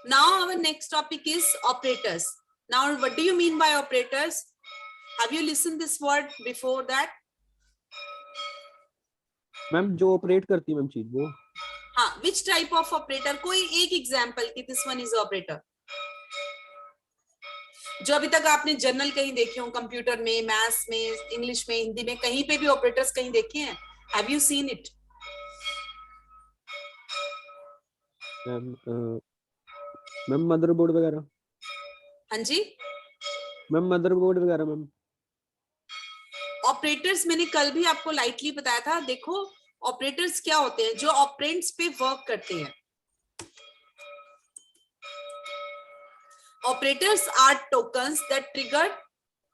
Now our next topic is operators. Now what do you mean by operators? Have you listened this word before that? Ma'am जो operate करती है ma'am चीज वो. हाँ, which type of operator? कोई एक example कि this one is operator जो अभी तक आपने जनरल कहीं देखे हो, कंप्यूटर में, मैथ्स में, इंग्लिश में, हिंदी में, कहीं पे भी ऑपरेटर्स कहीं देखे हैं? Have you seen it? Ma'am motherboard वगैरह. हाँ जी, मैम मदरबोर्ड वगैरह मैम. ऑपरेटर्स मैंने कल भी आपको लाइटली बताया था. देखो ऑपरेटर्स क्या होते हैं? जो ऑपरेंड्स पे वर्क करते हैं. Operators are tokens that trigger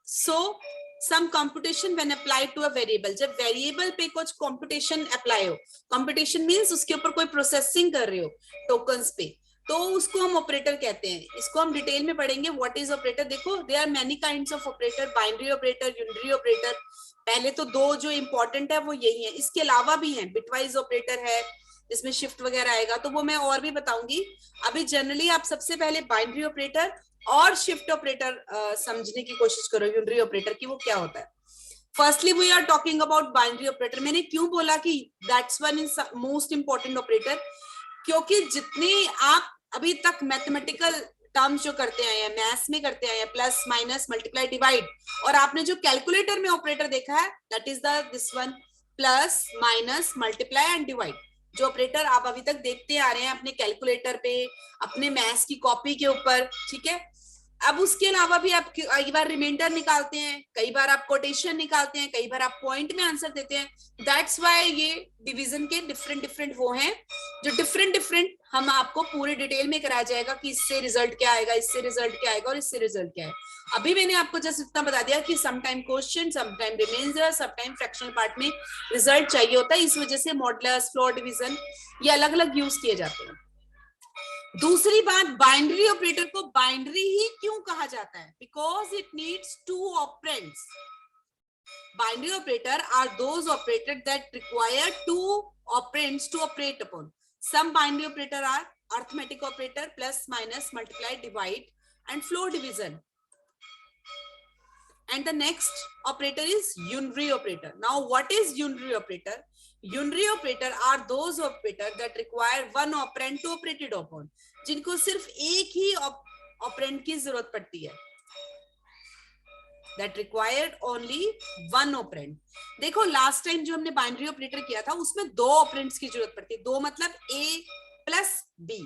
some computation when applied to a variable. जब वेरिएबल पे कुछ computation apply हो, computation means उसके ऊपर कोई प्रोसेसिंग कर रहे हो tokens पे, तो उसको हम ऑपरेटर कहते हैं. इसको हम डिटेल में पढ़ेंगे. What is operator? देखो there are many kinds of operator. Binary operator, unitary operator. पहले तो दो जो इंपॉर्टेंट है वो यही है. इसके अलावा भी है, बिटवाइज ऑपरेटर है जिसमें शिफ्ट वगैरह आएगा, तो वो मैं और भी बताऊंगी. अभी जनरली आप सबसे पहले बाइनरी ऑपरेटर और शिफ्ट ऑपरेटर समझने की कोशिश करो, यूनिटरी ऑपरेटर की वो क्या होता है. Firstly we are talking about binary operator. मैंने क्यों बोला कि that's one is most important operator? क्योंकि जितने आप अभी तक मैथमेटिकल टर्म्स जो करते आए हैं, मैथ्स में करते आए हैं, प्लस माइनस मल्टीप्लाई डिवाइड, और आपने जो कैलकुलेटर में ऑपरेटर देखा है that is this one, plus minus multiply and divide. जो ऑपरेटर आप अभी तक देखते आ रहे हैं अपने कैलकुलेटर पे, अपने मैथ्स की कॉपी के ऊपर, ठीक है. अब उसके अलावा भी आप कई बार रिमाइंडर निकालते हैं, कई बार आप कोटेशन निकालते हैं, कई बार आप पॉइंट में आंसर देते हैं. दैट्स व्हाई ये डिवीजन के डिफरेंट डिफरेंट वो हैं जो डिफरेंट डिफरेंट हम आपको पूरे डिटेल में कराया जाएगा कि इससे रिजल्ट क्या आएगा, इससे रिजल्ट क्या आएगा और इससे रिजल्ट क्या है. अभी मैंने आपको जस्ट इतना बता दिया कि some time question, some time remainder, some time fractional part में रिजल्ट चाहिए होता है. इस वजह से मॉडुलस, फ्लोर डिवीजन ये अलग अलग यूज किए जाते हैं. दूसरी बात, बाइनरी ऑपरेटर को बाइनरी ही क्यों कहा जाता है? Because it needs two operands. Binary operator are those operator that require two operands to operate upon. Some binary operator are arithmetic operator, plus, minus, multiply, divide, and floor division. And the next operator is unary operator. Now, what is unary operator? Unary operator are those operator that require one operand to operate it upon. जिनको सिर्फ एक ही operand की जरूरत पड़ती है. That required only one operand. देखो last time जो हमने बाइनरी ऑपरेटर किया था उसमें दो ऑपरेंड्स की जरूरत पड़ती है. दो मतलब a प्लस b.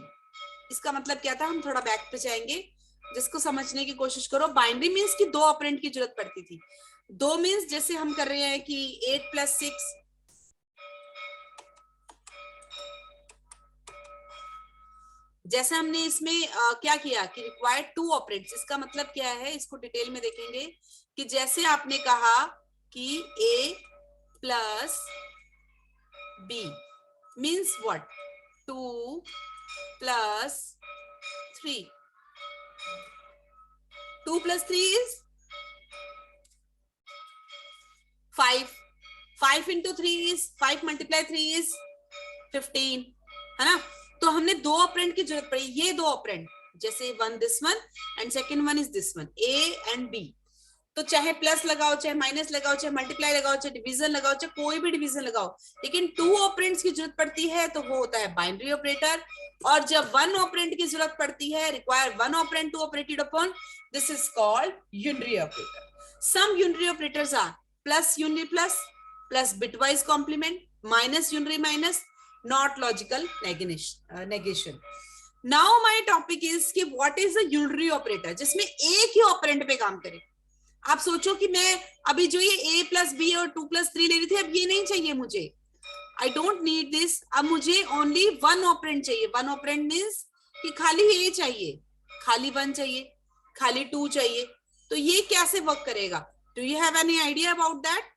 इसका मतलब क्या था? हम थोड़ा बैक पे जाएंगे, जिसको समझने की कोशिश करो. बाइनरी मीन्स कि दो ऑपरेंड की जरूरत पड़ती थी. दो मीन्स जैसे हम कर रहे हैं कि 8 प्लस 6, जैसे हमने इसमें क्या किया कि रिक्वायर्ड टू ऑपरेंड्स. इसका मतलब क्या है इसको डिटेल में देखेंगे कि जैसे आपने कहा कि a plus b means what? 2 plus 3. 2 plus 3 is 5. 5 into 3 is 5 multiply 3 is 15, है ना. तो हमने दो ऑपरेंड की जरूरत पड़ी. ये दो ऑपरेंड जैसे one this one and second one is this one, a and b. तो चाहे प्लस लगाओ, चाहे माइनस लगाओ, चाहे मल्टीप्लाई लगाओ, चाहे डिवीजन लगाओ, चाहे कोई भी डिवीजन लगाओ, लेकिन टू ऑपरेंड्स की जरूरत पड़ती है तो वो होता है बाइनरी ऑपरेटर. और जब वन ऑपरेंड की जरूरत पड़ती है, require one operand to operate it upon, this is called unitary operator. Some unitary operators are plus unitary plus, plus bitwise complement, minus unitary minus, not logical negation. Now my topic is कि what is a unary operator जिसमें एक ही operand पे काम करे. आप सोचो कि मैं अभी जो ये a प्लस b और 2 प्लस 3 ले रही थी, अब ये नहीं चाहिए मुझे. I don't need this. अब मुझे only one ऑपरेंड चाहिए. वन ऑपरेंड मीन्स कि खाली a चाहिए, खाली 1 चाहिए, खाली 2 चाहिए. तो ये कैसे वर्क करेगा? Do you have any idea about that?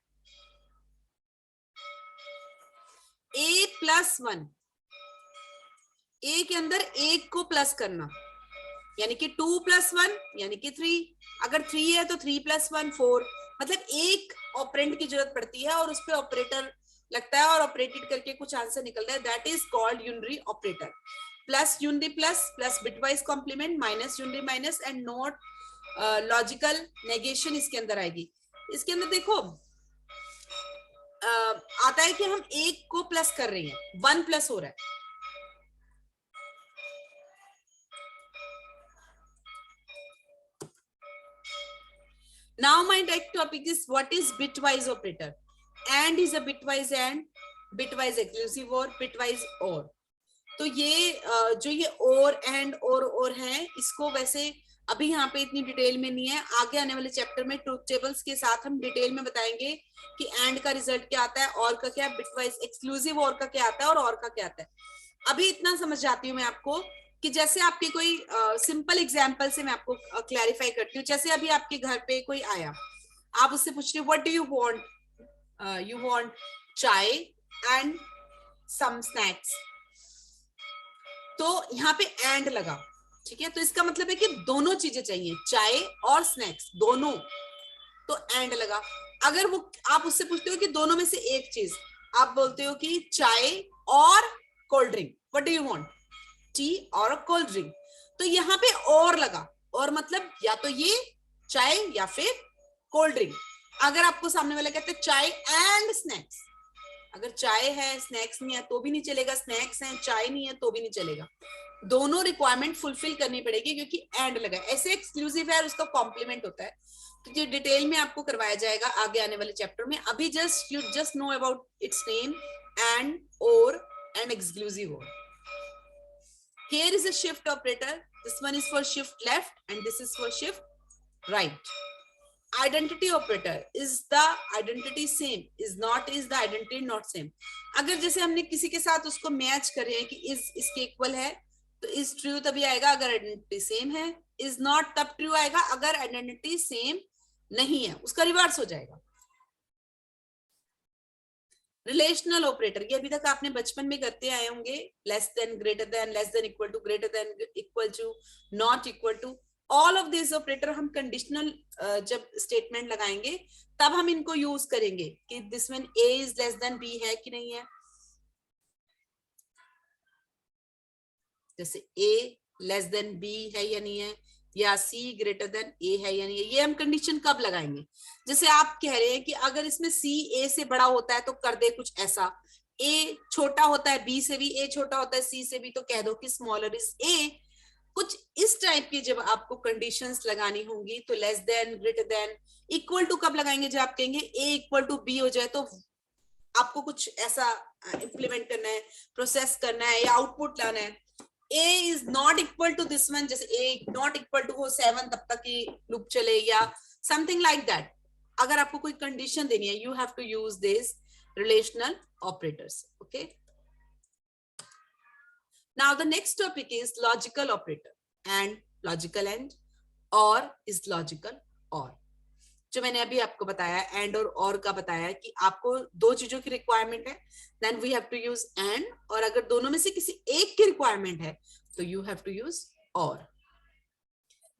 a plus 1, a के अंदर एक को प्लस करना, यानी कि 2 प्लस 1 यानी कि 3. अगर 3 है तो 3 प्लस 1 4. मतलब एक ऑपरेंड की जरूरत पड़ती है और उस पे ऑपरेटर लगता है और ऑपरेटेड करके कुछ आंसर निकलता है. That is called unitary operator. Plus unity plus bitwise complement minus unity minus and not logical negation इसके अंदर आएगी। इसके अंदर देखो आता है कि हम एक को प्लस कर रहे हैं, 1 प्लस हो रहा है। Now my next topic is what is bitwise operator. And is a bitwise and, bitwise exclusive or, bitwise or. तो ये जो ये और एंड और है, इसको वैसे अभी यहाँ पे इतनी डिटेल में नहीं है, आगे आने वाले चैप्टर में ट्रूथ टेबल्स के साथ हम डिटेल में बताएंगे कि एंड का रिजल्ट क्या आता है, और का क्या, बिटवाइज एक्सक्लूसिव और का क्या आता है और का क्या आता है। अभी इतना समझ जाती हूँ मैं आपको कि जैसे आपके कोई सिंपल एग्जांपल से मैं आपको क्लैरिफाई करती हूँ। जैसे अभी आपके घर पे कोई आया, आप उससे पूछ रहे हो what do you want, you want चाय एंड सम स्नैक्स, तो यहाँ पे एंड लगा, ठीक है, तो इसका मतलब है कि दोनों चीजें चाहिए, चाय और स्नैक्स दोनों, तो एंड लगा। अगर वो आप उससे पूछते हो कि दोनों में से एक चीज, आप बोलते हो कि चाय और cold drink, what do you want, T और कोल्ड ड्रिंक, तो यहाँ पे और लगा, और मतलब या तो ये चाय या फिर कोल्ड ड्रिंक। अगर आपको सामने वाला कहते हैं चाय एंड स्नैक्स, अगर चाय है स्नैक्स नहीं है तो भी नहीं चलेगा, स्नैक्स है चाय नहीं है तो भी नहीं चलेगा, दोनों रिक्वायरमेंट फुलफिल करनी पड़ेगी क्योंकि एंड लगा। ऐसे एक्सक्लूसिव है और उसका कॉम्प्लीमेंट होता है, तो ये डिटेल में आपको करवाया जाएगा आगे आने वाले चैप्टर में। अभी just you just know about it's name and और एंड एक्सक्लूसिव और। Here is a shift operator. This one is for shift left and this is for shift right. Identity operator, is the identity same, is not, is the identity not same. अगर जैसे हमने किसी के साथ उसको match कर रहे हैं कि is इसके इक्वल है तो is true तभी आएगा अगर आइडेंटिटी सेम है, is not तब ट्रू आएगा अगर आइडेंटिटी सेम नहीं है, उसका रिवर्स हो जाएगा। रिलेशनल ऑपरेटर, ये अभी तक आपने बचपन में करते आए होंगे, less than, greater than, less than equal to, greater than equal to, not equal to, all of this operator हम कंडीशनल जब स्टेटमेंट लगाएंगे तब हम इनको यूज करेंगे कि this one A is less than B है कि नहीं है। जैसे ए लेस देन बी है या नहीं है, या सी ग्रेटर देन ए है या नहीं है, ये हम कंडीशन कब लगाएंगे। जैसे आप कह रहे हैं कि अगर इसमें सी ए से बड़ा होता है तो कर दे कुछ ऐसा, ए छोटा होता है बी से भी, ए छोटा होता है सी से भी, तो कह दो कि स्मॉलर इज ए। कुछ इस टाइप की जब आपको कंडीशंस लगानी होंगी तो less than, greater than, equal to कब लगाएंगे, जब आप कहेंगे ए इक्वल टू बी हो जाए तो आपको कुछ ऐसा इंप्लीमेंट करना है, प्रोसेस करना है या आउटपुट लाना है। A is not equal to this one, जैसे A not equal to हो 7 तब तक ही लूप चले या something like that। अगर आपको कोई कंडीशन देनी है, you have to use these relational operators, okay? Now the next topic is logical operator and logical and, or is logical or। जो मैंने अभी आपको बताया एंड और का बताया कि आपको दो चीजों की रिक्वायरमेंट है, then we have to use and, और अगर दोनों में से किसी एक की रिक्वायरमेंट है तो you have to use or.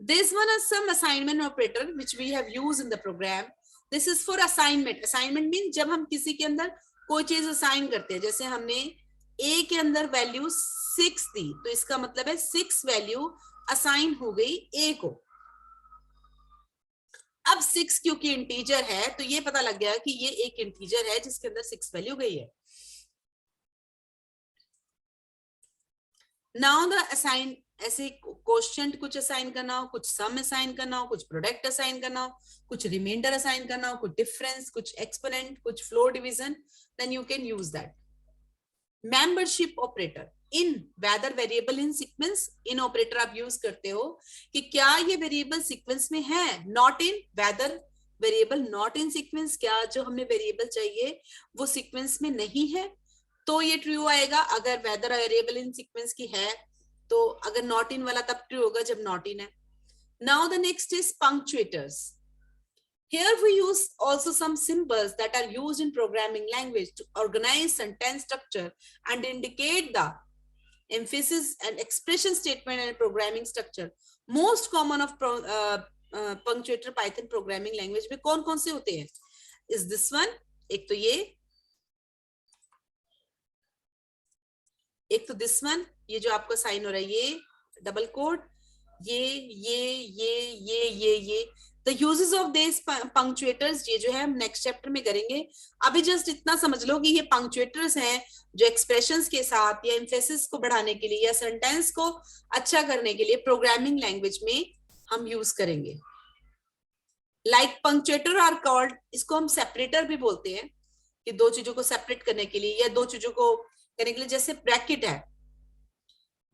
This one is some assignment operator which we have used in the program. This is for assignment. Assignment mean जब हम किसी के अंदर कोई चीज असाइन करते हैं, जैसे हमने ए के अंदर वैल्यू 6 दी तो इसका मतलब है 6 वैल्यू असाइन हो गई ए को। अब 6 क्योंकि इंटीजर है तो ये पता लग गया कि ये एक इंटीजर है जिसके अंदर 6 वैल्यू गई है। नाउ द असाइन, ऐसे क्वोशिएंट कुछ असाइन करना हो, कुछ सम असाइन करना हो, कुछ प्रोडक्ट असाइन करना हो, कुछ रिमाइंडर असाइन करना हो, कुछ डिफरेंस, कुछ एक्सपोनेंट, कुछ floor division, then you can use that. Membership operator, in whether variable in sequence, in operator आप यूज करते हो कि क्या ये वेरिएबल सीक्वेंस में है। Not in, whether variable not in sequence, क्या जो हमें वेरिएबल चाहिए वो सीक्वेंस में नहीं है तो ये ट्रू आएगा अगर वेदर वेरिएबल इन सीक्वेंस की है, तो अगर नॉट इन वाला तब ट्रू होगा जब नॉट इन है। Now the next is punctuators. Here we use also some symbols that are used in programming language to organize sentence structure and indicate the emphasis and expression statement and programming structure. Most common of punctuator Python programming language में कौन कौन से होते हैं? Is this one? एक तो ये, एक तो दिस वन, ये जो आपका साइन हो रहा है, ये डबल कोड, ये द यूजेस ऑफ दिस पंक्चुएटर्स, ये जो है हम नेक्स्ट चैप्टर में करेंगे। अभी जस्ट इतना समझ लो कि ये पंक्चुएटर्स हैं जो एक्सप्रेशंस के साथ या एम्फेसिस को बढ़ाने के लिए या सेंटेंस को अच्छा करने के लिए प्रोग्रामिंग लैंग्वेज में हम यूज करेंगे। लाइक पंक्चुएटर आर कॉल्ड, इसको हम सेपरेटर भी बोलते हैं, कि दो चीजों को सेपरेट करने के लिए या दो चीजों को करने के लिए। जैसे ब्रैकेट है,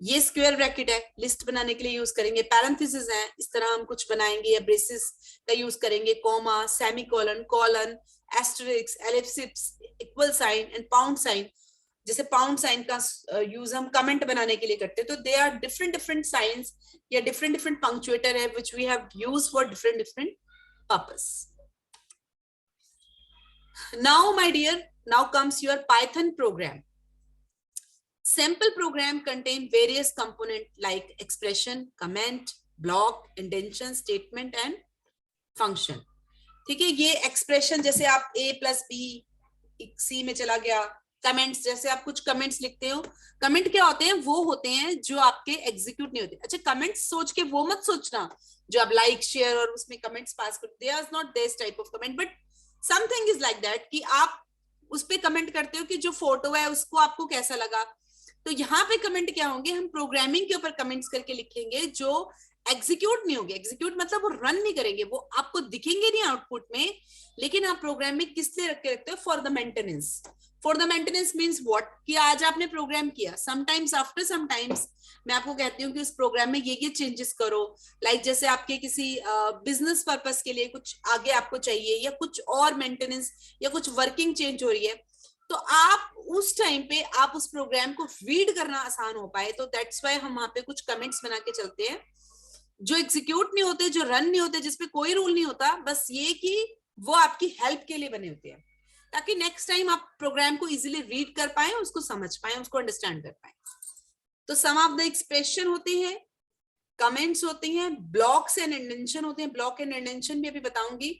ये स्क्वायर ब्रैकेट है, लिस्ट बनाने के लिए यूज करेंगे। पैरेंथेसिस है, इस तरह हम कुछ बनाएंगे, या ब्रेसेस का यूज करेंगे, comma, semicolon, colon, asterisks, ellipsis, equal sign and pound sign. जैसे पाउंड साइन का यूज हम कमेंट बनाने के लिए करते हैं। तो दे आर डिफरेंट साइंस या डिफरेंट पंक्चुएटर है which we have used for different purpose. Now, my dear, now comes your Python program. Sample program contain various components like expression, comment, block, indentation, statement and function. ठीक है, ये expression जैसे आप a plus B C में चला गया। Comments, जैसे आप कुछ कमेंट्स लिखते हो, कमेंट क्या होते हैं, वो होते हैं जो आपके एग्जीक्यूट नहीं होते। अच्छा, कमेंट्स सोच के वो मत सोचना जो आप लाइक शेयर और उसमें कमेंट्स पास करते, they are not this type of comment, but something is like that कि आप उस पे कमेंट करते हो कि जो फोटो है उसको आपको कैसा लगा। तो यहाँ पे कमेंट क्या होंगे, हम प्रोग्रामिंग के ऊपर कमेंट्स करके लिखेंगे जो एग्जीक्यूट नहीं होंगे। एग्जीक्यूट मतलब वो रन नहीं करेंगे, वो आपको दिखेंगे नहीं आउटपुट में, लेकिन आप प्रोग्राम में किस लिए रख के रखते हो, for the maintenance. For the maintenance means what, कि आज आपने प्रोग्राम किया, समटाइम्स आफ्टर समटाइम्स मैं आपको कहती हूँ कि उस प्रोग्राम में ये चेंजेस करो। लाइक जैसे आपके किसी बिजनेस पर्पस के लिए कुछ आगे आपको चाहिए, या कुछ और मेंटेनेंस या कुछ वर्किंग चेंज हो रही है, तो आप उस टाइम पे आप उस प्रोग्राम को रीड करना आसान हो पाए, तो दैट्स वाई हम वहां पे कुछ कमेंट्स बना के चलते हैं जो एग्जीक्यूट नहीं होते, जो रन नहीं होते, जिसपे कोई रूल नहीं होता, बस ये कि वो आपकी हेल्प के लिए बने होते हैं, ताकि नेक्स्ट टाइम आप प्रोग्राम को इजीली रीड कर पाए, उसको समझ पाए, उसको अंडरस्टैंड कर पाए। तो सम ऑफ द एक्सप्रेशन होते हैं, कमेंट्स होते हैं, ब्लॉक्स एंड इंडेंशन होते हैं। ब्लॉक एंड इंडेंशन भी अभी बताऊंगी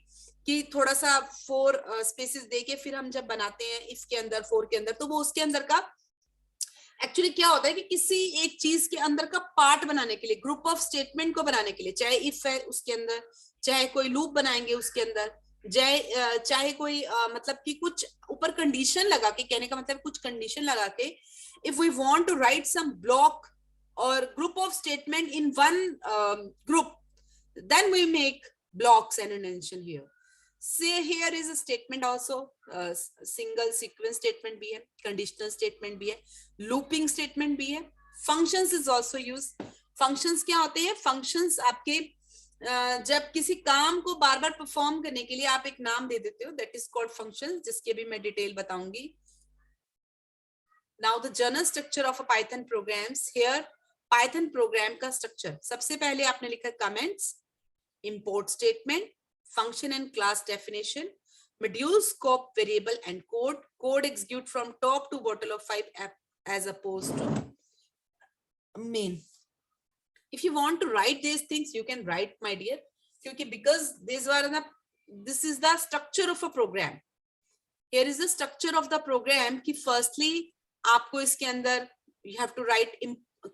कि थोड़ा सा 4 स्पेसेस देके फिर हम जब बनाते हैं इफ के अंदर, फॉर के अंदर, तो वो उसके अंदर का एक्चुअली क्या होता है कि किसी एक चीज के अंदर का पार्ट बनाने के लिए, ग्रुप ऑफ स्टेटमेंट को बनाने के लिए, चाहे इफ है उसके अंदर, चाहे कोई लूप बनाएंगे उसके अंदर, चाहे कोई मतलब कि कुछ ऊपर कंडीशन लगा के, कहने का मतलब कुछ कंडीशन लगा के, if we want to write some block or group of statement in one group, then we make blocks and indentation here. Say here is a statement also, single sequence statement भी है, conditional statement भी है, looping statement भी है, functions is also used. functions क्या होते हैं, functions आपके जब किसी काम को बार बार परफॉर्म करने के लिए आप एक नाम दे देते हो, that is called functions, जिसके भी मैं डिटेल बताऊंगी। Now the general structure of a Python programs, here Python program का structure, सबसे पहले आपने लिखा comments, import statement, function and class definition, module, scope, variable and code execute from top to bottom of 5 as opposed to main. If you want to write these things, you can write, my dear, because this is the structure of a program. Here is the structure of the program कि firstly आपको इसके अंदर you have to write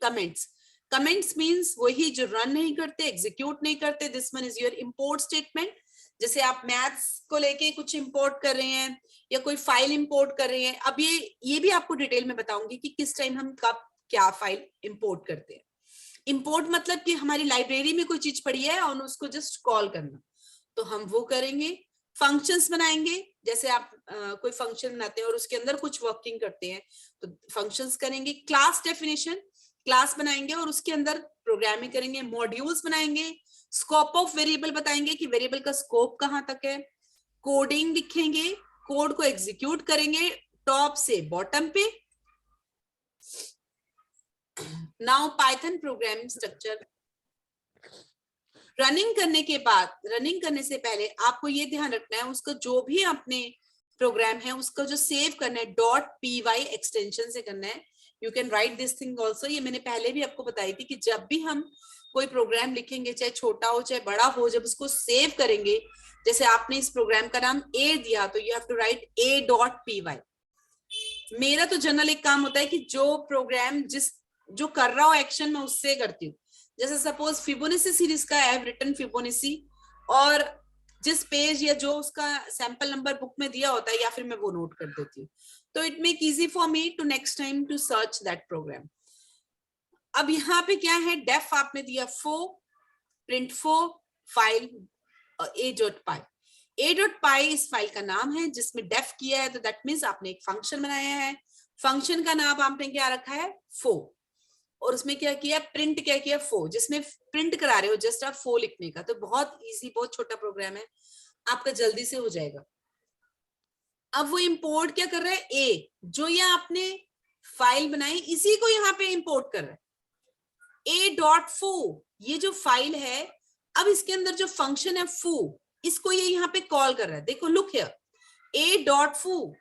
comments. Comments means वही जो run नहीं करते, execute नहीं करते. This one is your import statement. जैसे आप मैथ्स को लेके कुछ import कर रहे हैं या कोई फाइल import कर रहे हैं, अब ये भी आपको डिटेल में बताऊंगी कि किस टाइम हम कब क्या फाइल import करते हैं। import मतलब कि हमारी लाइब्रेरी में कोई चीज पड़ी है और उसको जस्ट कॉल करना, तो हम वो करेंगे। फंक्शंस बनाएंगे, जैसे आप कोई फंक्शन बनाते हैं और उसके अंदर कुछ वर्किंग करते हैं, तो फंक्शंस करेंगे। क्लास डेफिनेशन, क्लास बनाएंगे और उसके अंदर प्रोग्रामिंग करेंगे। मॉड्यूल्स बनाएंगे, स्कोप ऑफ वेरिएबल बताएंगे कि वेरिएबल का स्कोप कहाँ तक है। कोडिंग लिखेंगे, कोड को एग्जीक्यूट करेंगे टॉप से बॉटम पे। Now Python programming structure, running करने के बाद, रनिंग करने से पहले आपको ये ध्यान रखना है, उसको जो भी अपने प्रोग्राम है उसको जो सेव करना है .py एक्सटेंशन से करना है। You can right this thing also, ये मैंने पहले भी आपको बताई थी कि जब भी हम कोई प्रोग्राम लिखेंगे, चाहे छोटा हो चाहे बड़ा हो, जब उसको सेव करेंगे, जैसे आपने इस प्रोग्राम का नाम a दिया, तो you have to right a.py। मेरा तो जनरल एक काम होता है कि जो प्रोग्राम जो कर रहा हो एक्शन मैं उससे करती हूँ। जैसे सपोज फिबोनाची सीरीज का आई हैव रिटन फिबोनाची, और जिस पेज या जो उसका सैंपल नंबर बुक में दिया होता है या फिर मैं वो नोट कर देती हूँ, तो it make easy for me to next time to search that program. अब यहाँ पे क्या है, डेफ आपने दिया फो, प्रिंट फो फाइल a.py। a.py इस फाइल का नाम है जिसमें डेफ किया है, तो दैट मीन्स आपने एक फंक्शन बनाया है। फंक्शन का नाम आपने क्या रखा है, फो, और उसमें क्या किया, प्रिंट क्या किया, फो, जिसमें प्रिंट करा रहे हो जस्ट आप फो लिखने का। तो बहुत इजी, बहुत छोटा प्रोग्राम है, आपका जल्दी से हो जाएगा। अब वो इंपोर्ट क्या कर रहा है, ए, जो ये आपने फाइल बनाई इसी को यहाँ पे इंपोर्ट कर रहा है। a.foo ये जो फाइल है, अब इसके अंदर जो फंक्शन है फू, इसको ये यहाँ पे कॉल कर रहा है। देखो लुक हियर, a.foo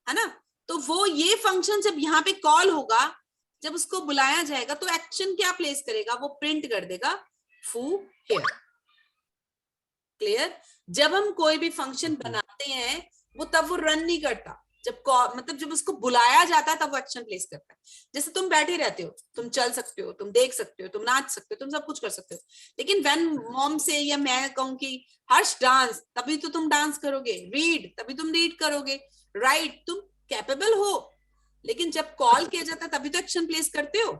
है ना, तो वो ये फंक्शन जब यहाँ पे कॉल होगा, जब उसको बुलाया जाएगा तो एक्शन क्या प्लेस करेगा, वो प्रिंट कर देगा फू हियर। क्लियर? जब हम कोई भी फंक्शन बनाते हैं वो तब वो रन नहीं करता, जब मतलब जब उसको बुलाया जाता है तब वो एक्शन प्लेस करता है। जैसे तुम बैठे रहते हो, तुम चल सकते हो, तुम देख सकते हो, तुम नाच सकते हो, तुम सब कुछ कर सकते हो, लेकिन व्हेन मॉम से या मैं कहूं कि हर्ष डांस, तभी तो तुम डांस करोगे, रीड तभी तुम रीड करोगे, राइट तुम कैपेबल हो, लेकिन जब कॉल किया जाता है तभी तो एक्शन प्लेस करते हो।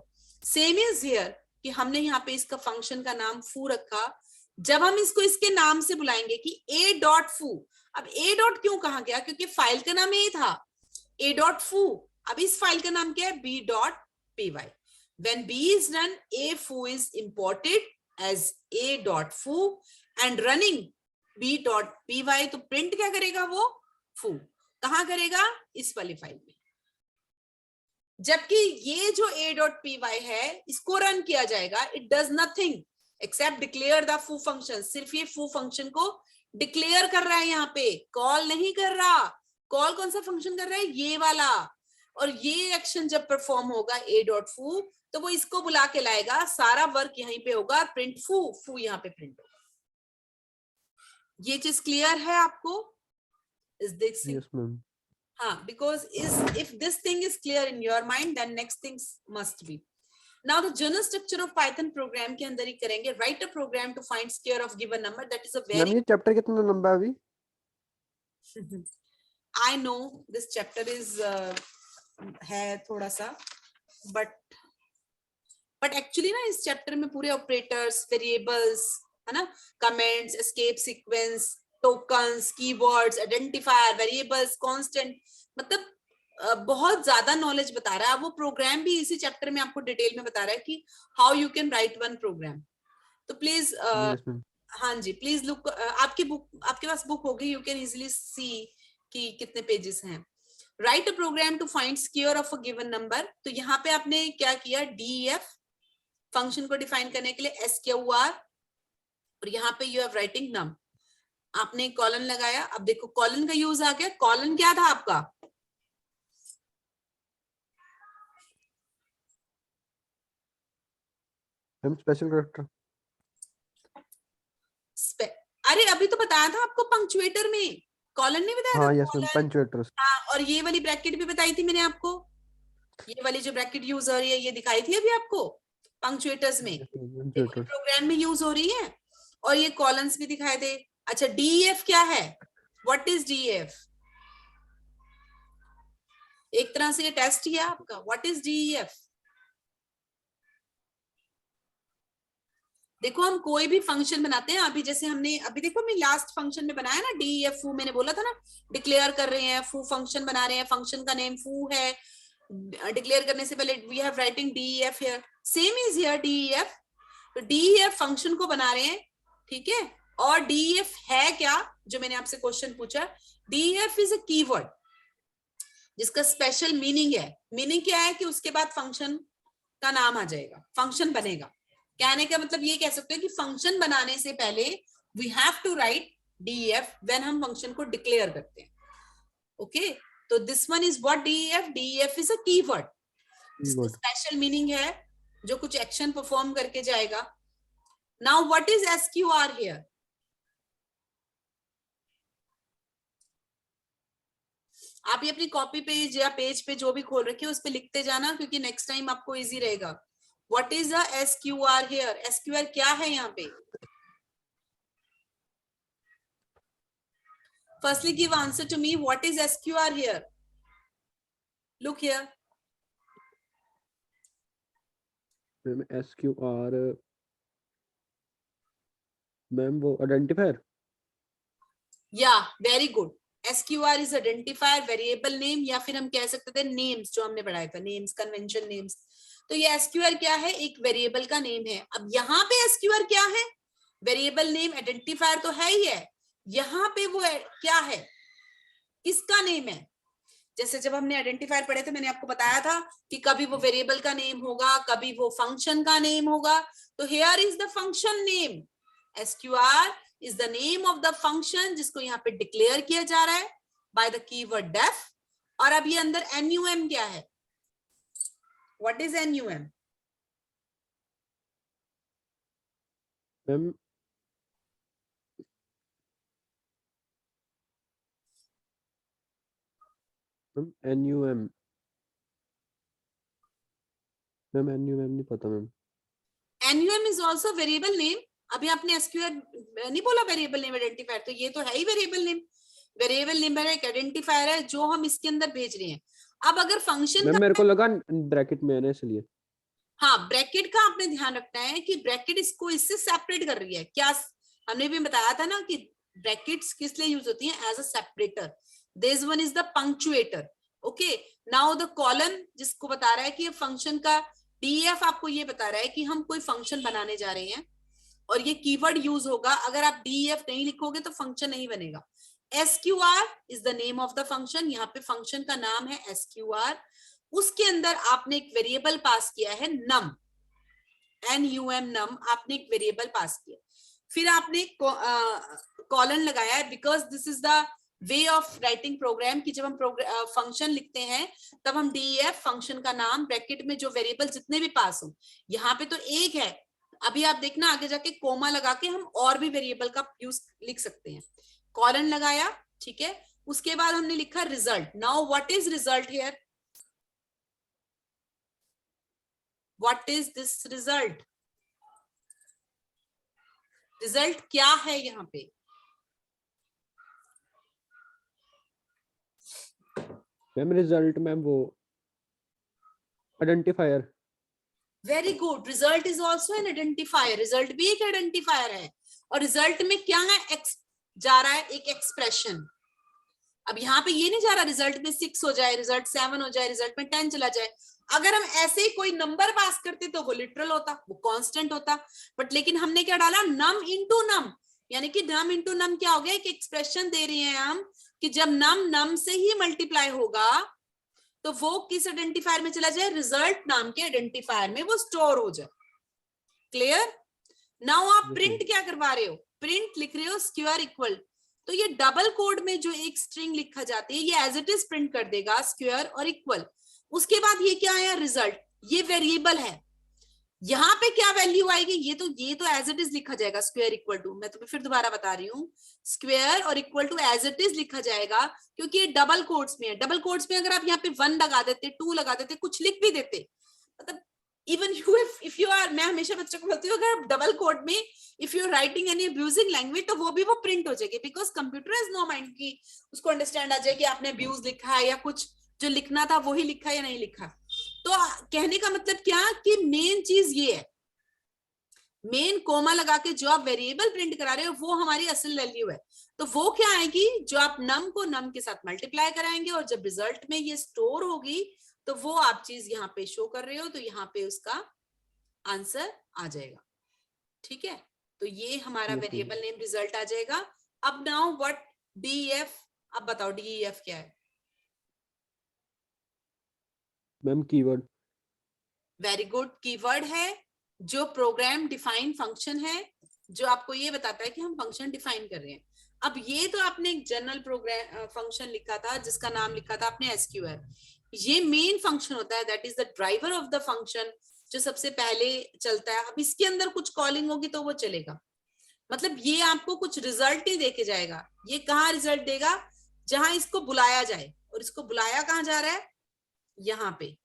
सेम इज हियर कि हमने यहाँ पे इसका फंक्शन का नाम फू रखा, जब हम इसको इसके नाम से बुलाएंगे कि a.foo, अब a डॉट क्यों कहा गया, क्योंकि फाइल का नाम a था, a.foo। अब इस फाइल का नाम क्या है, b.py। when b is run, a.foo is imported as a.foo and running b.py, तो प्रिंट क्या करेगा वो, foo कहां करेगा, इस वाली फाइल में। जबकि ये जो a.py है इसको रन किया जाएगा, it does nothing accept declare the foo function. सिर्फ ये foo फंक्शन को डिक्लेयर कर रहा है, यहाँ पे कॉल नहीं कर रहा। कॉल कौन सा फंक्शन कर रहा है, ये वाला, और ये एक्शन जब परफॉर्म होगा a.foo, तो वो इसको बुला के लाएगा, सारा वर्क यहीं पे होगा, प्रिंट फू यहाँ पे प्रिंट होगा। ये चीज क्लियर है आपको? Is this? Yes ma'am. हाँ, because if this thing is clear in your mind, then next things must be. Now the general structure of Python program के अंदर ही करेंगे, write a program to find square of given number, that is a ma'am very ये chapter कितना लंबा है अभी? I know this chapter is है थोड़ा सा, but actually ना इस चैप्टर में पूरे ऑपरेटर्स, वेरिएबल्स है ना, comments, escape sequence, tokens, keywords, identifier, variables, constant, मतलब बहुत ज्यादा नॉलेज बता रहा है। वो प्रोग्राम भी इसी चैप्टर में आपको डिटेल में बता रहा है कि how you can write one program. तो प्लीज हाँ जी, प्लीज लुक, आपकी बुक, आपके पास बुक होगी, यू कैन इजिली सी कि कितने पेजेस हैं। Write a program to find square of a given number, तो यहाँ पे आपने क्या किया, DEF फंक्शन को डिफाइन करने के लिए SQR, और यहाँ पे यू हैव राइटिंग नम, आपने कॉलन लगाया। अब देखो कॉलन का यूज आ गया। कॉलन क्या था आपका, मैम स्पेशल कैरेक्टर। अरे अभी तो बताया था आपको, पंक्चुएटर में कॉलन नहीं बताया हाँ था, यस मैम, कॉलन। पंक्चुएटर्स। हाँ, और ये वाली ब्रैकेट भी बताई थी मैंने आपको, ये वाली जो ब्रैकेट यूज हो रही है ये दिखाई थी अभी आपको पंक्चुएटर्स में, प्रोग्राम में यूज हो रही है, और ये कॉलम्स भी दिखाई दे। अच्छा, DEF क्या है, व्हाट इज DEF? एक तरह से ये टेस्ट ही है आपका, व्हाट इज DEF? देखो हम कोई भी फंक्शन बनाते हैं, अभी जैसे हमने अभी देखो मैं लास्ट फंक्शन में बनाया ना DEF फू, मैंने बोला था ना डिक्लेयर कर रहे हैं, फू फंक्शन बना रहे हैं, फंक्शन का नेम फू है, डिक्लेयर करने से पहले we have writing DEF here, same is here DEF। तो DEF फंक्शन को बना रहे हैं, ठीक है, और DEF है क्या, जो मैंने आपसे क्वेश्चन पूछा, DEF इज अ कीवर्ड जिसका स्पेशल मीनिंग है। मीनिंग क्या है कि उसके बाद फंक्शन का नाम आ जाएगा, फंक्शन बनेगा। कहने का मतलब ये कह सकते हैं कि फंक्शन बनाने से पहले we have to write DEF when हम फंक्शन को डिक्लेयर करते हैं। ओके, तो this one is what DEF is a keyword, special meaning है जो कुछ एक्शन परफॉर्म करके जाएगा। Now what is SQR here? आप ये अपनी कॉपी पेज या पेज पे जो भी खोल रखे हो उस पे लिखते जाना, क्योंकि नेक्स्ट टाइम आपको इजी रहेगा। What is the SQR here? SQR क्या है यहाँ पे? Firstly give answer to me, what is SQR here? Look here. Ma'am SQR, ma'am वो आइडेंटिफायर। या very good. SQR is identifier, variable name, या फिर हम कह सकते थे नेम्स, जो हमने पढ़ाया था, नेम्स, कन्वेंशन नेम्स। तो ये SQR क्या है? एक वेरिएबल का नेम है। अब यहाँ पे SQR क्या है? वेरिएबल नेम, आइडेंटिफायर तो है ही है। यहाँ पे वो क्या है? किसका नेम है? जैसे जब हमने आइडेंटिफायर पढ़े थे, मैंने आपको बताया था कि कभी वो वेरिएबल का नेम होगा, कभी वो फंक्शन का नेम होगा। तो here is the function name. SQR is the name of the function, जिसको यहाँ पे डिक्लेयर किया जा रहा है बाय द कीवर्ड डेफ। और अब ये अंदर NUM क्या है? What is NUM? Ma'am NUM, ma'am NUM नहीं पता ma'am. NUM is also variable name. अभी आपने SQR नहीं बोला वेरिएबल नेम आइडेंटिफायर, तो ये तो है ही वेरिएबल नेम। वेरिएबल नेम एक आइडेंटिफायर है जो हम इसके अंदर भेज रहे हैं। अब अगर फंक्शन मैम का, मेरे को लगा ब्रैकेट में है ना इसलिए। हाँ, ब्रैकेट का आपने ध्यान रखना है कि ब्रैकेट इसको इससे सेपरेट कर रही है क्या। हमने भी बताया था ना कि ब्रैकेट्स किस लिए यूज होती हैं? As a separator. This one is the punctuator. Okay, now the colon जिसको बता रहा है कि फंक्शन का DEF आपको ये बता रहा है कि हम कोई फंक्शन बनाने जा रहे हैं और ये कीवर्ड यूज होगा। अगर आप DEF नहीं लिखोगे तो फंक्शन नहीं बनेगा। SQR is the name of the function. यहाँ पे फंक्शन का नाम है SQR। उसके अंदर आपने एक वेरिएबल पास किया है num, NUM, num। आपने एक वेरिएबल पास किया, फिर आपने कॉलन लगाया है, because this is the way of writing program कि जब हम फंक्शन लिखते हैं तब हम DEF फंक्शन का नाम ब्रैकेट में जो वेरिएबल जितने भी पास हो, यहाँ पे तो एक है। अभी आप देखना आगे जाके कोमा लगा के हम और भी वेरिएबल का यूज लिख सकते हैं। कॉलन लगाया, ठीक है। उसके बाद हमने लिखा result. Now what is result here? What is this result? Result क्या है यहाँ पे? मैम रिजल्ट, मैम वो identifier. Very good, result is also an identifier. Result भी एक आइडेंटिफायर है। और रिजल्ट में क्या है? जा रहा है एक एक्सप्रेशन। अब यहाँ पे ये नहीं जा रहा रिजल्ट में 6 हो जाए, रिजल्ट 7 हो जाए, रिजल्ट में 10 चला जाए। अगर हम ऐसे ही कोई नंबर पास करते तो वो लिटरल होता, वो कांस्टेंट होता। बट लेकिन हमने क्या डाला? नम इंटू नम, यानी कि नम इंटू नम क्या हो गया? एक एक्सप्रेशन दे रहे हैं हम कि जब नम नम से ही मल्टीप्लाई होगा तो वो किस आइडेंटिफायर में चला जाए? रिजल्ट नाम के आइडेंटिफायर में वो स्टोर हो जाए। क्लियर? नाउ आप प्रिंट क्या करवा रहे हो? प्रिंट लिख रहे हो स्क्वायर इक्वल। तो ये डबल कोड में जो एक स्ट्रिंग लिखा जाती है ये एज इट इज प्रिंट कर देगा, स्क्वायर और इक्वल। उसके बाद ये क्या आया? रिजल्ट। ये वेरिएबल है। यहाँ पे क्या वैल्यू आएगी? ये तो एज इट इज लिखा जाएगा, स्क्वायर इक्वल टू। मैं तुम्हें फिर दोबारा बता रही हूँ, स्क्वायर और equal to as it is लिखा जाएगा, क्योंकि ये डबल कोड्स में है। डबल कोड्स में अगर आप यहाँ पे 1 लगा देते, 2 लगा देते, कुछ लिख भी देते, मतलब even you if you are, मैं हमेशा बच्चों को बोलती हूँ, अगर डबल कोड में if you are writing any abusing language तो वो भी वो प्रिंट हो जाएगी, because computer has no mind कि उसको अंडरस्टैंड आ जाए कि आपने अब्यूज लिखा है या कुछ जो लिखना था वही लिखा या नहीं लिखा। तो कहने का मतलब क्या कि मेन चीज ये है, मेन कोमा लगा के जो आप वेरिएबल प्रिंट करा रहे हो वो हमारी असल वैल्यू है। तो वो क्या आएगी? जो आप नम को नम के साथ मल्टीप्लाई कराएंगे और जब रिजल्ट में ये स्टोर होगी तो वो आप चीज यहाँ पे शो कर रहे हो, तो यहाँ पे उसका आंसर आ जाएगा। ठीक है, तो ये हमारा वेरिएबल नेम रिजल्ट आ जाएगा। अब नाउ व्हाट DEF? अब बताओ DEF क्या है? Ma'am keyword. Very good, keyword है जो प्रोग्राम डिफाइन फंक्शन है, जो आपको ये बताता है कि हम फंक्शन डिफाइन कर रहे हैं। अब ये तो आपने एक जनरल प्रोग्राम फंक्शन लिखा था जिसका नाम लिखा था आपने SQR। ये मेन फंक्शन होता है, that is the driver of the function, जो सबसे पहले चलता है। अब इसके अंदर कुछ कॉलिंग होगी तो वो चलेगा, मतलब ये आपको कुछ रिजल्ट ही देके जाएगा। ये कहाँ रिजल्ट देगा? जहां इसको बुलाया जाए। और इसको बुलाया कहाँ जा रहा है, यहाँ पे।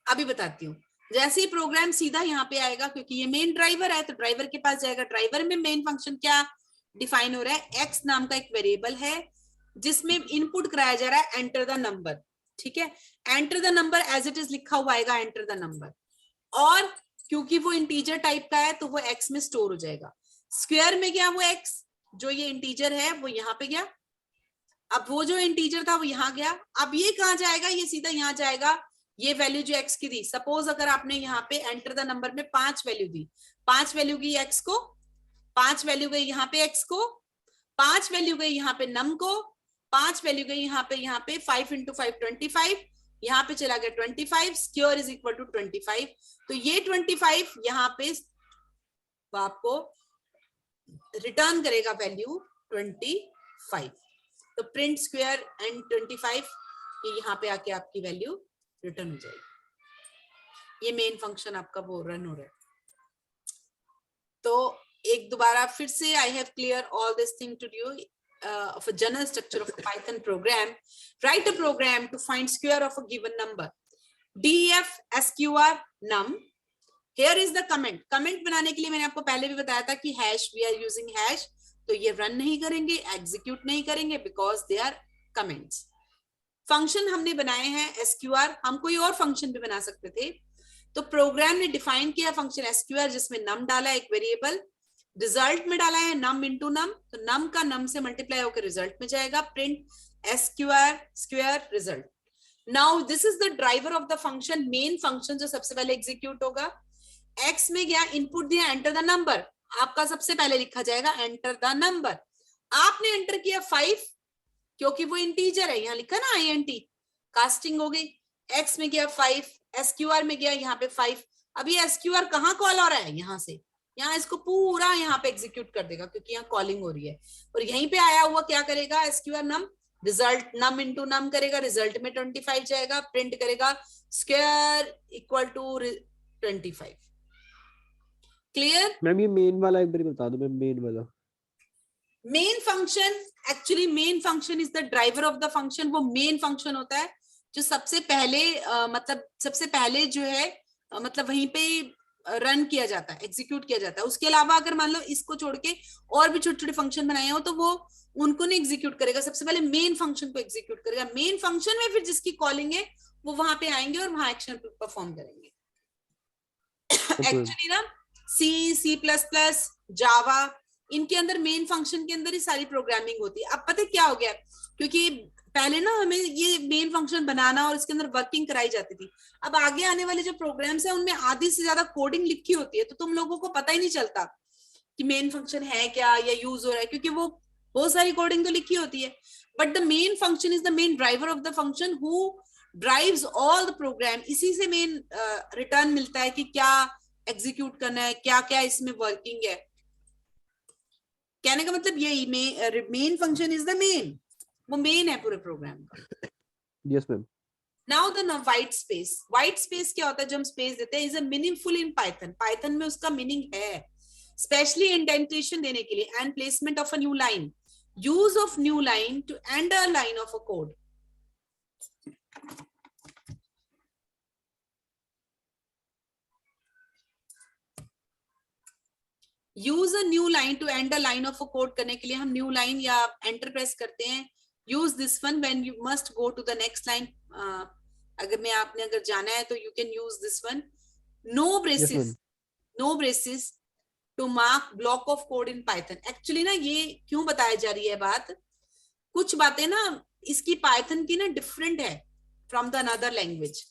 अभी बताती हूँ। जैसे ही प्रोग्राम सीधा यहाँ पे आएगा, क्योंकि ये मेन ड्राइवर है तो ड्राइवर के पास जाएगा। ड्राइवर में मेन फंक्शन क्या डिफाइन हो रहा है, एक्स नाम का एक वेरिएबल है जिसमें इनपुट कराया जा रहा है एंटर द नंबर। ठीक है, enter the number as it is लिखा हुआ आएगा, एंटर द नंबर। और क्योंकि वो इंटीजर टाइप का है तो वो एक्स में स्टोर हो जाएगा। स्क्वायर में गया वो एक्स, जो ये इंटीजर है वो यहाँ पे गया। अब वो जो इंटीजर था वो यहाँ गया। अब ये कहाँ जाएगा, ये सीधा यहाँ जाएगा। ये वैल्यू जो एक्स की दी, सपोज अगर आपने यहाँ पे एंटर द नंबर में 5 वैल्यू दी, 5 वैल्यू गई एक्स को, 5 वैल्यू गई यहाँ पे एक्स को, 5 वैल्यू गई यहाँ पे नम को, 5 वैल्यू गई यहाँ पे 5 इंटू 5 25, यहाँ पे चला गया 25, स्क्वायर इज इक्वल टू 25। तो ये 25 यहाँ पे आपको रिटर्न करेगा वैल्यू 25। तो प्रिंट स्क्वायर एंड 25, ये यहाँ पे आके आपकी वैल्यू रिटर्न हो जाएगी। ये मेन फंक्शन आपका वो रन हो रहा है। तो एक दोबारा फिर से I have clear all this thing to you of a general structure of a Python program. Write a program to find square of a given number. def sqr num. Here is the comment. Comment बनाने के लिए मैंने आपको पहले भी बताया था कि hash we are using hash. तो ये रन नहीं करेंगे, एग्जीक्यूट नहीं करेंगे, because they are comments. Function हमने बनाए हैं sqr, हम कोई और फंक्शन भी बना सकते थे। तो प्रोग्राम ने डिफाइन किया फंक्शन sqr, जिसमें नम डाला एक वेरिएबल, रिजल्ट में डाला है नम इंटू नम, तो नम का नम से मल्टीप्लाई होकर रिजल्ट में जाएगा, print sqr square result. Now this is the driver of the function, main function जो सबसे पहले एग्जीक्यूट होगा। एक्स में गया, इनपुट दिया एंटर द नंबर, आपका सबसे पहले लिखा जाएगा एंटर द नंबर। आपने एंटर किया 5, क्योंकि वो इंटीजर है, यहाँ लिखा ना int, कास्टिंग हो गई। एक्स में गया 5, sqr में गया यहाँ पे 5। अभी sqr कहाँ कॉल हो रहा है, यहाँ से, यहाँ इसको पूरा यहाँ पे एग्जीक्यूट कर देगा क्योंकि यहाँ कॉलिंग हो रही है। और यहीं पे आया हुआ क्या करेगा, sqr num, result num into num करेगा, रिजल्ट में 25 जाएगा, प्रिंट करेगा square equal to 25। Clear ma'am ये मेन वाला एक बार बता दो मैम, मेन वाला। Main function, actually main function is the driver of the function. वो मेन फंक्शन होता है जो सबसे पहले मतलब सबसे पहले जो है मतलब वहीं पे रन किया जाता है, एग्जीक्यूट किया जाता है। उसके अलावा अगर मान लो इसको छोड़ के और भी छोटे छोटे फंक्शन बनाए हो तो वो उनको नहीं एग्जीक्यूट करेगा, सबसे पहले मेन फंक्शन को एग्जीक्यूट करेगा। मेन फंक्शन में फिर जिसकी कॉलिंग है वो वहां पे आएंगे और वहां एक्शन परफॉर्म करेंगे। एक्चुअली ना सी प्लस प्लस, जावा, इनके अंदर मेन फंक्शन के अंदर ही सारी प्रोग्रामिंग होती है। अब पता क्या हो गया, क्योंकि पहले ना हमें ये मेन फंक्शन बनाना और इसके अंदर वर्किंग कराई जाती थी। अब आगे आने वाले जो प्रोग्राम्स है उनमें आधी से ज्यादा कोडिंग लिखी होती है, तो तुम लोगों को पता ही नहीं चलता कि मेन फंक्शन है क्या या यूज हो रहा है, क्योंकि वो बहुत सारी कोडिंग तो लिखी होती है। But the main function is the main driver of the function who drives all the program. इसी से मेन रिटर्न मिलता है कि क्या एग्जीक्यूट करना है, क्या क्या इसमें वर्किंग है। कहने का मतलब यही, main function is the main, वो मेन है पूरे प्रोग्राम का। Yes ma'am. Now the white space. White space क्या होता है, जो हम स्पेस देते हैं, is a meaningful in Python. Python में उसका मीनिंग है, स्पेशली इंडेंटेशन देने के लिए and placement of a new line, use of new line to end a line of a code. Use a new line to end a line of a code करने के लिए हम new line या enter press करते हैं। Use this one when you must go to the next line. आपने अगर जाना है तो you can use this one. No braces, no braces to mark block of code in Python. Actually ना ये क्यों बताई जा रही है बात, कुछ बातें ना इसकी पाइथन की ना डिफरेंट है फ्रॉम द अनदर लैंग्वेज।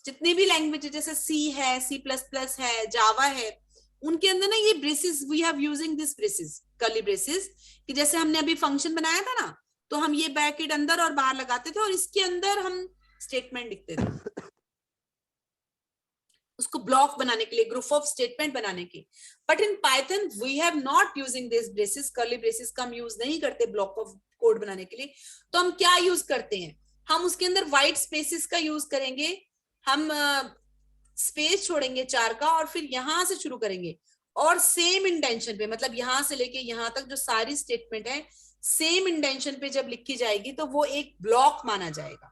जितने भी लैंग्वेज जैसे सी है, सी प्लस प्लस है, जावा है, उनके अंदर ना ये braces, we have using this braces, curly braces, कि जैसे हमने अभी फंक्शन बनाया था ना, तो हम ये ब्रैकेट अंदर और बाहर लगाते थे और इसके अंदर हम स्टेटमेंट लिखते थे उसको ब्लॉक बनाने के लिए, ग्रुप ऑफ स्टेटमेंट बनाने के। But in Python we have not using this braces, curly braces का हम यूज नहीं करते ब्लॉक ऑफ कोड बनाने के लिए। तो हम क्या यूज करते हैं, हम उसके अंदर व्हाइट स्पेसेस का यूज करेंगे। हम स्पेस छोड़ेंगे 4 का और फिर यहां से शुरू करेंगे और सेम इंटेंशन पे, मतलब यहां से लेके यहां तक जो सारी स्टेटमेंट है सेम इंडेंशन पे जब लिखी जाएगी तो वो एक ब्लॉक माना जाएगा,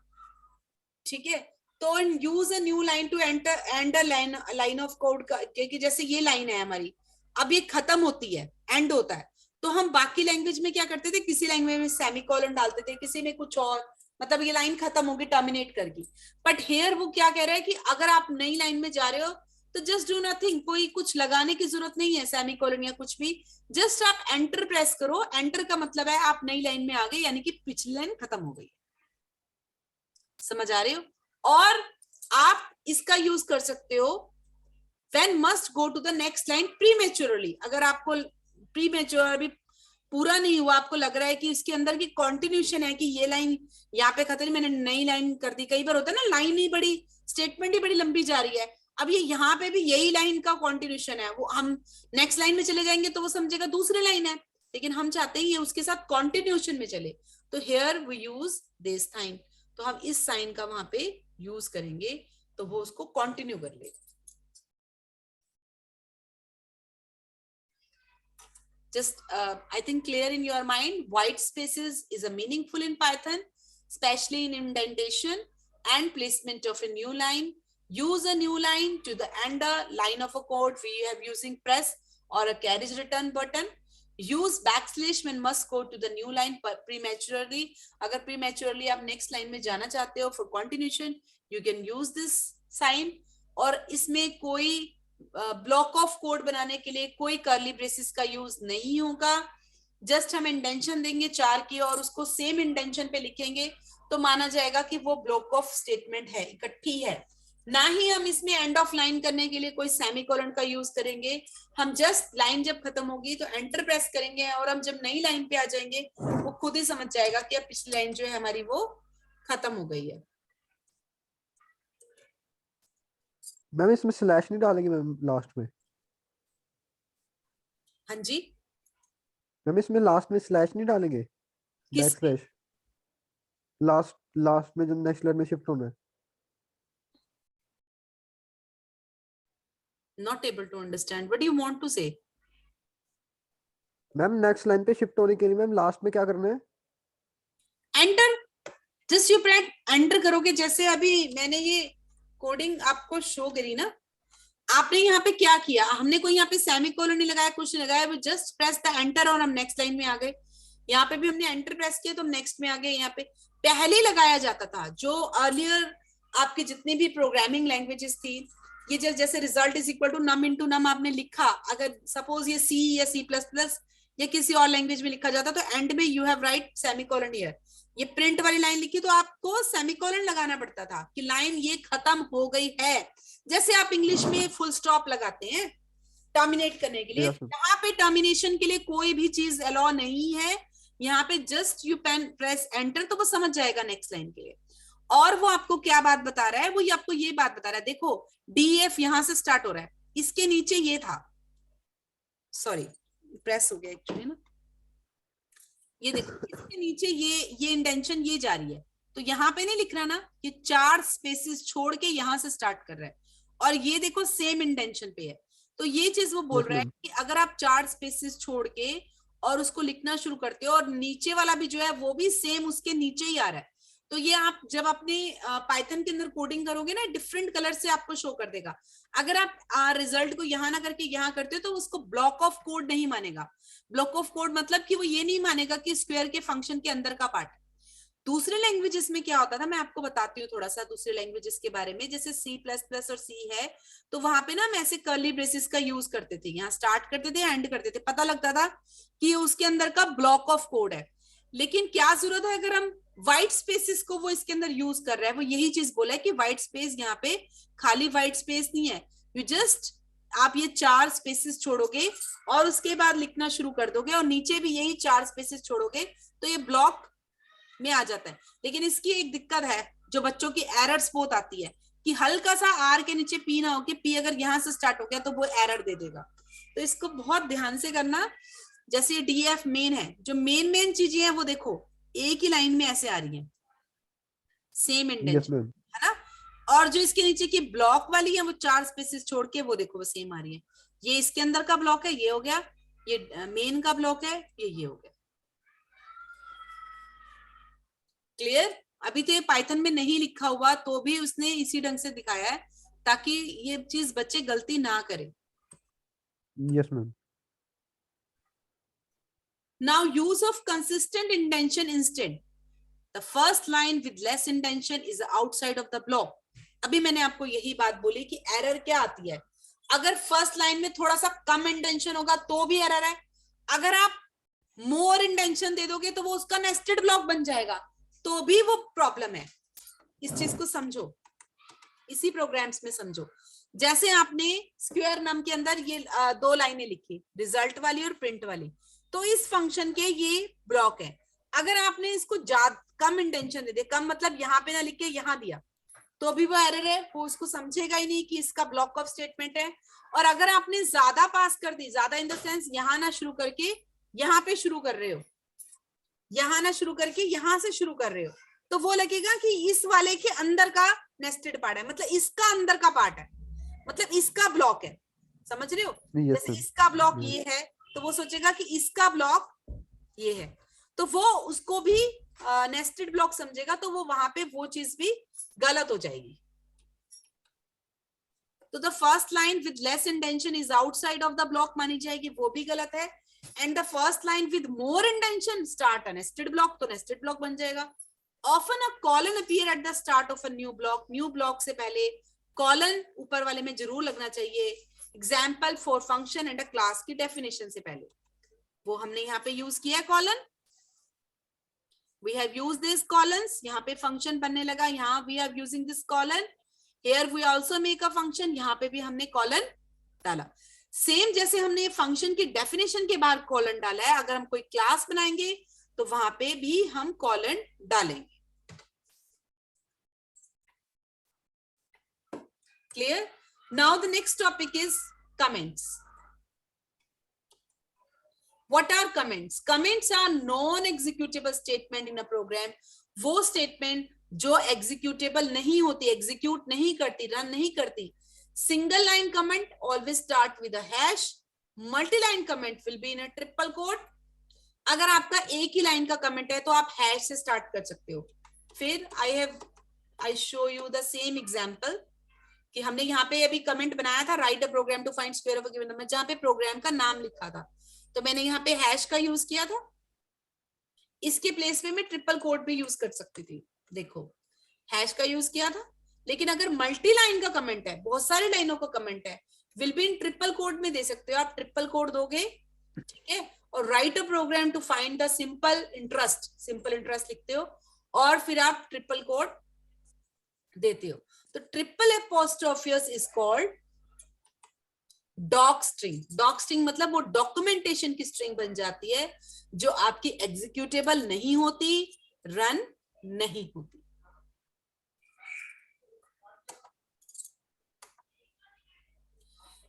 ठीक है। तो use a new line to end line of code, क्योंकि जैसे ये लाइन है हमारी, अब ये खत्म होती है, एंड होता है, तो हम बाकी लैंग्वेज में क्या करते थे, किसी लैंग्वेज में सेमीकोलन डालते थे, किसी में कुछ और, मतलब ये लाइन खत्म होगी टर्मिनेट करके। बट हेयर वो क्या कह रहा है कि अगर आप नई लाइन में जा रहे हो तो जस्ट डू नथिंग, कोई कुछ लगाने की जरूरत नहीं है सेमीकोलन या कुछ भी, जस्ट आप एंटर प्रेस करो। एंटर का मतलब है आप नई लाइन में आ गए, यानी कि पिछली लाइन खत्म हो गई। समझ आ रहे हो? और आप इसका यूज कर सकते हो when must go to the next line prematurely। अगर आपको प्रीमेच्योर अभी पूरा नहीं हुआ, आपको लग रहा है कि इसके अंदर की कंटिन्यूशन है कि ये लाइन यहाँ पे खत्म, मैंने नई लाइन कर दी। कई बार होता है ना, लाइन ही बड़ी, स्टेटमेंट ही बड़ी लंबी जा रही है, अब ये यहाँ पे भी यही लाइन का कंटिन्यूशन है, वो हम नेक्स्ट लाइन में चले जाएंगे तो वो समझेगा दूसरी लाइन है, लेकिन हम चाहते हैं ये उसके साथ कंटिन्यूशन में चले, तो here we use this sign. तो हम इस साइन का वहां पे यूज करेंगे तो वो उसको कंटिन्यू कर लेगा। Just I think clear in your mind, white spaces is a meaningful in Python, especially in indentation and placement of a new line. Use a new line to the end line of a code we have using press or a carriage return button. Use backslash when must go to the new line prematurely. अगर prematurely आप next line में जाना चाहते हो for continuation, you can use this sign। और इसमें कोई block of code बनाने के लिए कोई कर्ली ब्रेसेस का यूज नहीं होगा। जस्ट हम इंडेंशन देंगे 4 की और उसको सेम इंडेंशन पे लिखेंगे तो माना जाएगा कि वो ब्लॉक ऑफ स्टेटमेंट है, इकट्ठी है। ना ही हम इसमें एंड ऑफ लाइन करने के लिए कोई सेमीकोलन का यूज करेंगे। हम जस्ट लाइन जब खत्म होगी तो एंटर प्रेस करेंगे और हम जब नई लाइन पे आ जाएंगे वो खुद ही समझ जाएगा कि अब पिछली लाइन जो है हमारी वो खत्म हो गई है। मैम इसमें स्लैश नहीं डालेंगे मैम लास्ट में? हाँ जी, मैम इसमें लास्ट में स्लैश नहीं डालेंगे? बैकस्लैश लास्ट में जब नेक्स्ट लाइन में शिफ्ट होना है। Not able to understand. What do you want to say? Ma'am next line पे शिफ्ट होने के लिए मैम लास्ट में क्या करना है? Enter, just you press enter करोगे। जैसे अभी मैंने ये कोडिंग आपको शो करी ना, आपने यहाँ पे क्या किया, हमने कोई यहाँ पे सेमीकोलन नहीं लगाया, कुछ नहीं लगाया, वो जस्ट प्रेस द एंटर और हम नेक्स्ट लाइन में आ गए। यहाँ पे भी हमने एंटर प्रेस किया तो हम नेक्स्ट में आ गए। यहाँ पे पहले लगाया जाता था, जो अर्लियर आपके जितनी भी प्रोग्रामिंग लैंग्वेजेस थी, ये जैसे result is equal to num into num आपने लिखा, अगर सपोज ये सी या सी प्लस प्लस या किसी और लैंग्वेज में लिखा जाता तो एंड में you have right semicolon here. ये प्रिंट वाली लाइन लिखी तो आपको सेमीकोलन लगाना पड़ता था कि लाइन ये खत्म हो गई है। जैसे आप इंग्लिश में फुल स्टॉप लगाते हैं टर्मिनेट करने के लिए, यहाँ पे टर्मिनेशन के लिए कोई भी चीज अलाउ नहीं है। यहाँ पे जस्ट यू प्रेस एंटर तो वो समझ जाएगा नेक्स्ट लाइन के लिए। और वो आपको क्या बात बता रहा है, वो आपको ये बात बता रहा है, देखो डीएफ यहां से स्टार्ट हो रहा है, इसके नीचे ये था, सॉरी प्रेस हो गया एक्चुअली ना, ये देखो इसके नीचे ये इंडेंशन ये जा रही है, तो यहाँ पे नहीं लिख रहा ना, ये 4 स्पेसेस छोड़ के यहाँ से स्टार्ट कर रहा है, और ये देखो सेम इंडेंशन पे है। तो ये चीज वो बोल रहा है कि अगर आप 4 स्पेसेस छोड़ के और उसको लिखना शुरू करते हो और नीचे वाला भी जो है वो भी सेम उसके नीचे ही आ रहा है, तो ये आप जब अपने पाइथन के अंदर कोडिंग करोगे ना, डिफरेंट कलर से आपको शो कर देगा। अगर आप रिजल्ट को यहाँ ना करके यहाँ करते हो तो उसको ब्लॉक ऑफ कोड नहीं मानेगा। ब्लॉक ऑफ कोड मतलब कि वो ये नहीं मानेगा कि स्क्वायर के फंक्शन के अंदर का पार्ट। दूसरे लैंग्वेजेस में क्या होता था, मैं आपको बताती हूँ थोड़ा सा दूसरे लैंग्वेजेस के बारे में। जैसे C++ और C है, तो वहां पे ना हम ऐसे कर्ली ब्रेसेस का यूज करते थे, यहाँ स्टार्ट करते थे एंड करते थे, पता लगता था कि उसके अंदर का ब्लॉक ऑफ कोड है। लेकिन क्या जरूरत है, अगर हम व्हाइट स्पेसेस को वो इसके अंदर यूज कर रहा है, वो यही चीज बोला है कि व्हाइट स्पेस, यहाँ पे खाली व्हाइट स्पेस नहीं है, यू जस्ट आप ये 4 स्पेसेस छोड़ोगे और उसके बाद लिखना शुरू कर दोगे और नीचे भी यही 4 स्पेसेस छोड़ोगे तो ये ब्लॉक में आ जाता है। लेकिन इसकी एक दिक्कत है जो बच्चों की एरर्स बहुत आती है कि हल्का सा आर के नीचे पी ना हो कि पी अगर यहां से स्टार्ट हो गया तो वो एरर दे देगा, तो इसको बहुत ध्यान से करना। जैसे डीएफ मेन है, जो मेन चीजें हैं वो देखो एक ही लाइन में ऐसे आ रही है, सेम इंडेंशन है ना, और जो इसके नीचे की ब्लॉक वाली है वो 4 स्पेसेस छोड़ के वो देखो वो सेम आ रही है। ये इसके अंदर का ब्लॉक है, ये हो गया, ये मेन का ब्लॉक है, ये हो गया। क्लियर? अभी तो ये पाइथन में नहीं लिखा हुआ, तो भी उसने इसी ढंग से दिखाया है ताकि ये चीज बच्चे गलती ना करें. Yes ma'am. Now use of consistent indentation instead. The first line with less indentation is outside of the block. अभी मैंने आपको यही बात बोली कि एरर क्या आती है. अगर फर्स्ट लाइन में थोड़ा सा कम इंडेंशन होगा तो भी एरर है. अगर आप मोर इंडेंशन दे दोगे तो वो उसका नेस्टेड ब्लॉक बन जाएगा, तो भी वो प्रॉब्लम है. इस चीज को समझो, इसी प्रोग्राम्स में समझो. जैसे आपने स्क्वायर नम के अंदर ये दो लाइनें लिखी, रिजल्ट वाली और प्रिंट वाली, तो इस फंक्शन के ये ब्लॉक है. अगर आपने इसको ज्यादा कम इंटेंशन दे दिया, कम मतलब यहाँ पे ना लिख के यहाँ दिया, तो भी वो एरर है. वो उसको समझेगा ही नहीं कि इसका ब्लॉक ऑफ स्टेटमेंट है. और अगर आपने ज्यादा पास कर दी, ज्यादा इन द सेंस यहाँ ना शुरू करके यहाँ पे शुरू कर रहे हो, यहाँ ना शुरू करके यहाँ से शुरू कर रहे हो, तो वो लगेगा कि इस वाले के अंदर का नेस्टेड पार्ट है, मतलब इसका अंदर का पार्ट है, मतलब इसका ब्लॉक है. समझ रहे हो? जैसे इसका ब्लॉक ये है, तो वो सोचेगा कि इसका ब्लॉक ये है, तो वो उसको भी नेस्टेड ब्लॉक समझेगा, तो वो वहां पे वो चीज भी गलत हो जाएगी. तो the first line with less intention is outside of the block मानी जाएगी, वो भी गलत है. And the first line with more intention start a nested block, तो नेस्टेड ब्लॉक बन जाएगा. Often a colon appear at the start of a new block. New block से पहले कॉलन ऊपर वाले में जरूर लगना चाहिए. Example for function and a class की डेफिनेशन से पहले, वो हमने यहाँ पे यूज किया है colon. We have used these columns. यहाँ पे फंक्शन बनने लगा, यहाँ we are using this column. Here we also make a function. यहाँ पे भी हमने कॉलन डाला. सेम जैसे हमने फंक्शन की डेफिनेशन के बाहर कॉलन डाला है, अगर हम कोई क्लास बनाएंगे तो वहां पे भी हम कॉलन डालेंगे. Clear? Now the next topic is comments. What are comments? Comments are non-executable statement in a program. वो statement जो executable नहीं होती, execute नहीं करती, run नहीं करती. Single line comment always start with a hash. Multi-line comment will be in a triple quote. अगर आपका एक ही लाइन का कमेंट है तो आप हैश से स्टार्ट कर सकते हो. फिर I show you the same example कि हमने यहाँ पे अभी कमेंट बनाया था, write a program to find square of a given number, जहाँ पे प्रोग्राम का नाम लिखा था, तो मैंने यहाँ पे हैश का यूज किया था. इसके प्लेस में मैं ट्रिपल कोट भी यूज कर सकती थी. देखो, हैश का यूज किया था. लेकिन अगर मल्टी लाइन का कमेंट है, बहुत सारी लाइनों का कमेंट है, will be in triple code में दे सकते हो. आप ट्रिपल कोड दोगे, ठीक है, और write a program to find the simple interest लिखते हो, और फिर आप ट्रिपल कोड देते हो. तो triple apostrophes is called doc string. Doc string मतलब वो डॉक्यूमेंटेशन की स्ट्रिंग बन जाती है जो आपकी एग्जीक्यूटेबल नहीं होती, रन नहीं होती.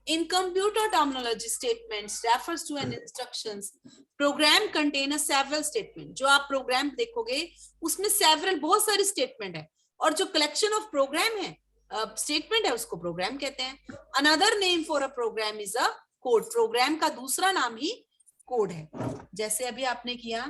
In computer terminology, statements refers to an instructions. Program contain a several statement. जो आप प्रोग्राम देखोगे उसमें several बहुत सारी स्टेटमेंट है, और जो कलेक्शन ऑफ प्रोग्राम है, स्टेटमेंट है, उसको प्रोग्राम कहते हैं. Another name for a program is a code. Program का दूसरा नाम ही कोड है. जैसे अभी आपने किया,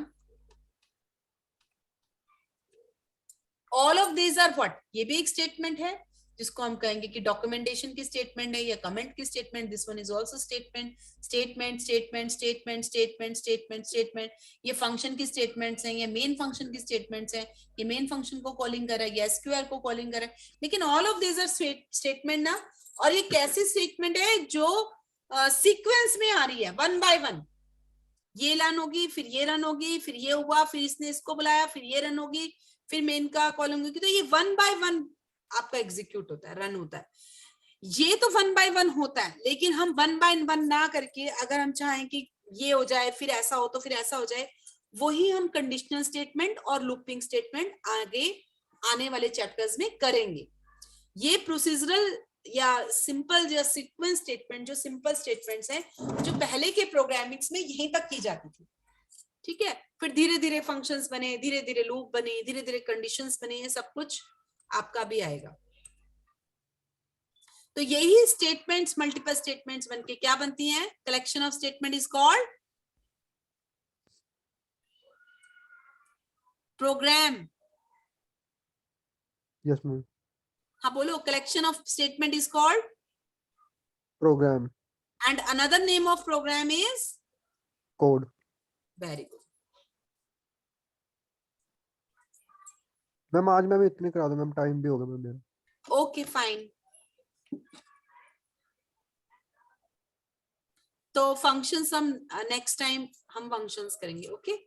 all of these are what, ये भी एक स्टेटमेंट है जिसको हम कहेंगे कि डॉक्यूमेंटेशन की स्टेटमेंट है या कमेंट की statement. This one is also statement. Statement statement statement statement statement statement, ये फंक्शन की स्टेटमेंट्स हैं, ये मेन फंक्शन की स्टेटमेंट्स हैं. ये मेन फंक्शन को कॉलिंग कर रहा है, ये एसक्यूआर को कॉलिंग कर रहा है. लेकिन all of these are statement ना. और ये कैसी स्टेटमेंट है जो सीक्वेंस में आ रही है, वन बाय वन. ये रन होगी, फिर ये रन होगी, फिर ये हुआ, फिर इसने इसको बुलाया, फिर ये रन होगी, फिर मेन का कॉलम होगी. तो ये वन बाय वन आपका एग्जीक्यूट होता है, रन होता है. ये तो वन बाय वन होता है, लेकिन हम वन बाय वन ना करके अगर हम चाहें कि ये हो जाए, फिर ऐसा हो, तो फिर ऐसा हो जाए, वही हम कंडीशनल स्टेटमेंट और लूपिंग स्टेटमेंट आगे आने वाले चैप्टर्स में करेंगे. ये प्रोसीजरल या सिंपल या सीक्वेंस स्टेटमेंट, जो सिंपल स्टेटमेंट्स हैं, जो पहले के प्रोग्रामिंग्स में यहीं तक की जाती थी. ठीक है, फिर धीरे धीरे फंक्शंस बने, धीरे धीरे लूप बने, धीरे धीरे कंडीशंस बने, ये सब कुछ आपका भी आएगा. तो यही स्टेटमेंट्स मल्टीपल स्टेटमेंट्स बनके क्या बनती हैं? Collection of statement is called program. Yes ma'am. हाँ बोलो, collection of statement is called, program. and another name of program is, code. very good. Ma'am आज मैं भी इतने करा दूं मैम, टाइम भी होगा मैम मेरा। Okay, fine. तो functions हम next time हम functions करेंगे, okay?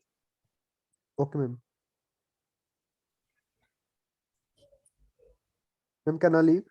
Okay ma'am. Ma'am can I leave?